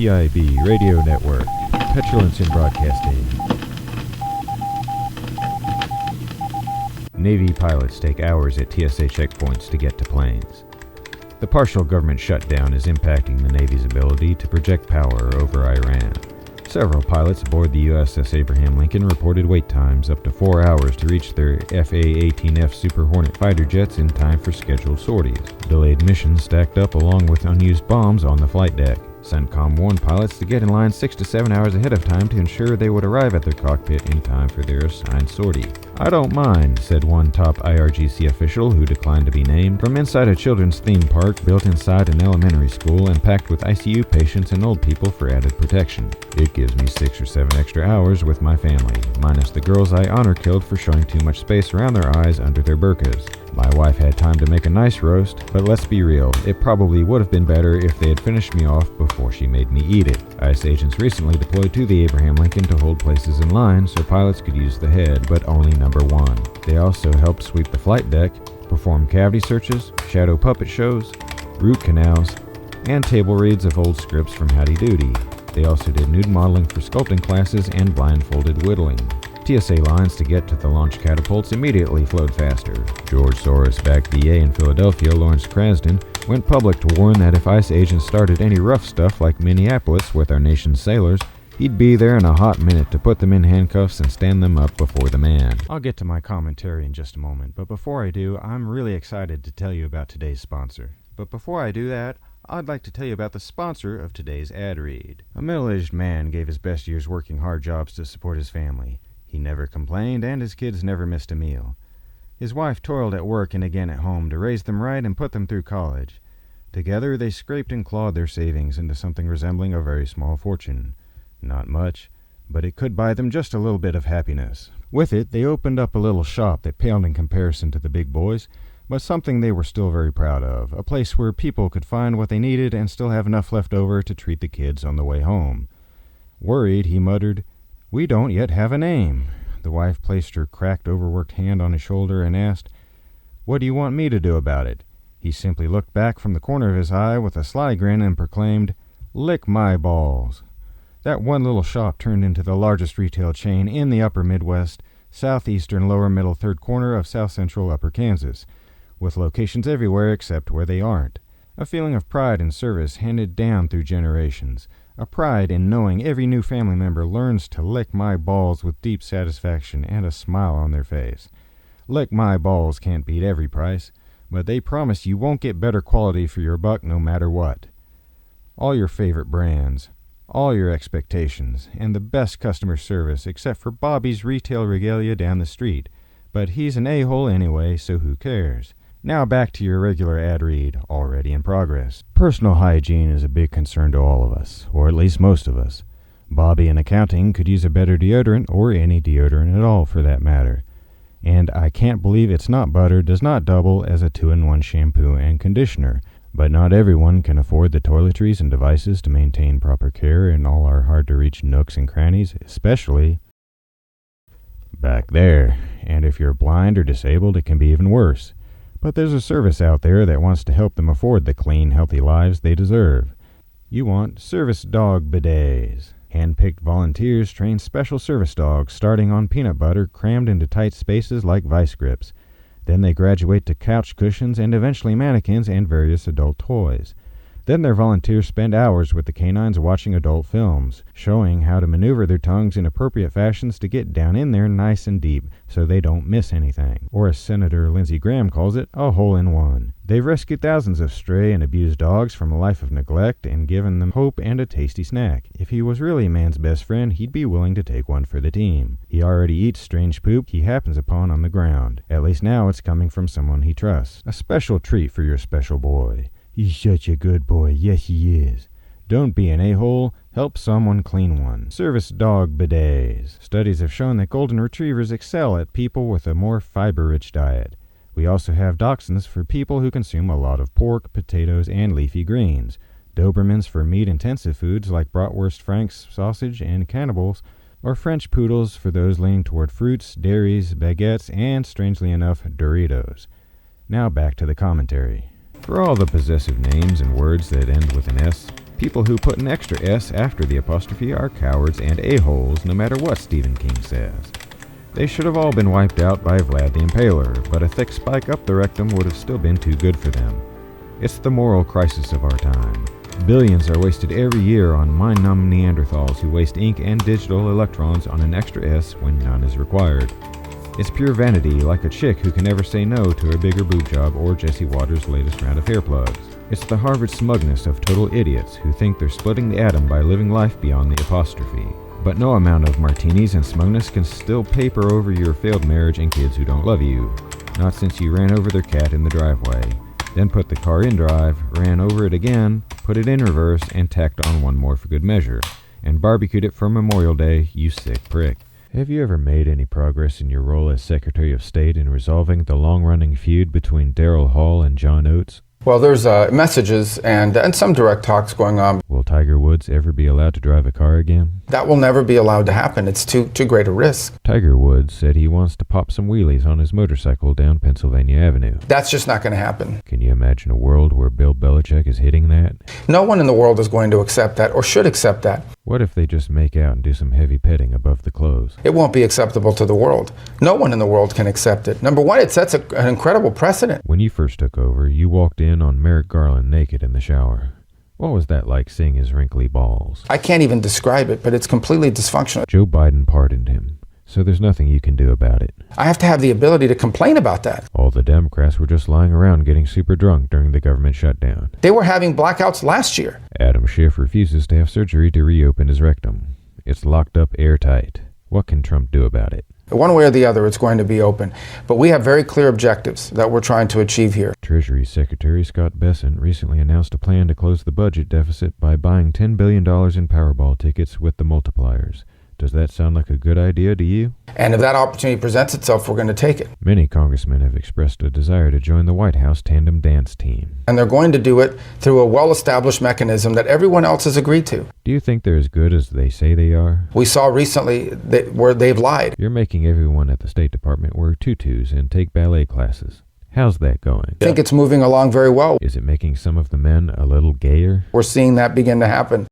PIB Radio Network. Petulance in Broadcasting. Navy pilots take hours at TSA checkpoints to get to planes. The partial government shutdown is impacting the Navy's ability to project power over Iran. Several pilots aboard the U.S.S. Abraham Lincoln reported wait times up to 4 hours to reach their FA-18F Super Hornet fighter jets in time for scheduled sorties. Delayed missions stacked up along with unused bombs on the flight deck. CENTCOM warned pilots to get in line 6 to 7 hours ahead of time to ensure they would arrive at their cockpit in time for their assigned sortie. "I don't mind," said one top IRGC official who declined to be named, from inside a children's theme park built inside an elementary school and packed with ICU patients and old people for added protection. "It gives me 6 or 7 extra hours with my family, minus the girls I honor killed for showing too much space around their eyes under their burqas. My wife had time to make a nice roast, but let's be real, it probably would have been better if they had finished me off before she made me eat it." ICE agents recently deployed to the Abraham Lincoln to hold places in line so pilots could use the head, but only number one. They also helped sweep the flight deck, perform cavity searches, shadow puppet shows, root canals, and table reads of old scripts from Howdy Doody. They also did nude modeling for sculpting classes and blindfolded whittling. TSA lines to get to the launch catapults immediately flowed faster. George Soros-backed DA in Philadelphia, Lawrence Krasden, went public to warn that if ICE agents started any rough stuff like Minneapolis with our nation's sailors, he'd be there in a hot minute to put them in handcuffs and stand them up before the man. I'll get to my commentary in just a moment, but before I do, I'm really excited to tell you about today's sponsor. But before I do that, I'd like to tell you about the sponsor of today's ad read. A middle-aged man gave his best years working hard jobs to support his family. He never complained, and his kids never missed a meal. His wife toiled at work and again at home to raise them right and put them through college. Together, they scraped and clawed their savings into something resembling a very small fortune. Not much, but it could buy them just a little bit of happiness. With it, they opened up a little shop that paled in comparison to the big boys, but something they were still very proud of, a place where people could find what they needed and still have enough left over to treat the kids on the way home. Worried, he muttered, "We don't yet have a name." The wife placed her cracked, overworked hand on his shoulder and asked, "What do you want me to do about it?" He simply looked back from the corner of his eye with a sly grin and proclaimed, "Lick my balls." That one little shop turned into the largest retail chain in the upper Midwest, southeastern lower middle third corner of south central upper Kansas, with locations everywhere except where they aren't. A feeling of pride and service handed down through generations. A pride in knowing every new family member learns to lick my balls with deep satisfaction and a smile on their face. Lick my balls can't beat every price, but they promise you won't get better quality for your buck no matter what. All your favorite brands, all your expectations, and the best customer service except for Bobby's retail regalia down the street. But he's an a-hole anyway, so who cares? Now back to your regular ad read, already in progress. Personal hygiene is a big concern to all of us, or at least most of us. Bobby in accounting could use a better deodorant, or any deodorant at all for that matter. And I can't believe It's Not Butter does not double as a 2-in-1 shampoo and conditioner. But not everyone can afford the toiletries and devices to maintain proper care in all our hard-to-reach nooks and crannies, especially back there. And if you're blind or disabled, it can be even worse. But there's a service out there that wants to help them afford the clean, healthy lives they deserve. You want service dog bidets. Hand-picked volunteers train special service dogs starting on peanut butter crammed into tight spaces like vice grips. Then they graduate to couch cushions and eventually mannequins and various adult toys. Then their volunteers spend hours with the canines watching adult films, showing how to maneuver their tongues in appropriate fashions to get down in there nice and deep so they don't miss anything. Or as Senator Lindsey Graham calls it, a hole-in-one. They've rescued thousands of stray and abused dogs from a life of neglect and given them hope and a tasty snack. If he was really man's best friend, he'd be willing to take one for the team. He already eats strange poop he happens upon on the ground. At least now it's coming from someone he trusts. A special treat for your special boy. He's such a good boy, yes he is. Don't be an a-hole, help someone clean one. Service dog bidets. Studies have shown that golden retrievers excel at people with a more fiber-rich diet. We also have dachshunds for people who consume a lot of pork, potatoes, and leafy greens. Dobermans for meat-intensive foods like bratwurst, franks, sausage, and cannibals, or French poodles for those leaning toward fruits, dairies, baguettes, and, strangely enough, Doritos. Now back to the commentary. For all the possessive names and words that end with an S, People who put an extra S after the apostrophe are cowards and a-holes, no matter what Stephen King says. They should have all been wiped out by Vlad the Impaler, but a thick spike up the rectum would have still been too good for them. It's the moral crisis of our time. Billions are wasted every year on mind-numb Neanderthals who waste ink and digital electrons on an extra S when none is required. It's pure vanity, like a chick who can never say no to a bigger boob job or Jesse Waters' latest round of hair plugs. It's the Harvard smugness of total idiots who think they're splitting the atom by living life beyond the apostrophe. But no amount of martinis and smugness can still paper over your failed marriage and kids who don't love you. Not since you ran over their cat in the driveway. Then put the car in drive, ran over it again, put it in reverse, and tacked on one more for good measure. And barbecued it for Memorial Day, you sick prick. Have you ever made any progress in your role as Secretary of State in resolving the long-running feud between Daryl Hall and John Oates? Well, there's messages and some direct talks going on. Will Tiger Woods ever be allowed to drive a car again? That will never be allowed to happen. It's too great a risk. Tiger Woods said he wants to pop some wheelies on his motorcycle down Pennsylvania Avenue. That's just not going to happen. Can you imagine a world where Bill Belichick is hitting that? No one in the world is going to accept that or should accept that. What if they just make out and do some heavy petting above the clothes? It won't be acceptable to the world. No one in the world can accept it. Number one, it sets an incredible precedent. When you first took over, you walked in on Merrick Garland naked in the shower. What was that like, seeing his wrinkly balls? I can't even describe it, but it's completely dysfunctional. Joe Biden pardoned him, so there's nothing you can do about it. I have to have the ability to complain about that. All the Democrats were just lying around getting super drunk during the government shutdown. They were having blackouts last year. Adam Schiff refuses to have surgery to reopen his rectum. It's locked up airtight. What can Trump do about it? One way or the other, it's going to be open. But we have very clear objectives that we're trying to achieve here. Treasury Secretary Scott Bessent recently announced a plan to close the budget deficit by buying $10 billion in Powerball tickets with the multipliers. Does that sound like a good idea to you? And if that opportunity presents itself, we're going to take it. Many congressmen have expressed a desire to join the White House tandem dance team. And they're going to do it through a well-established mechanism that everyone else has agreed to. Do you think they're as good as they say they are? We saw recently where they've lied. You're making everyone at the State Department wear tutus and take ballet classes. How's that going? I think it's moving along very well. Is it making some of the men a little gayer? We're seeing that begin to happen.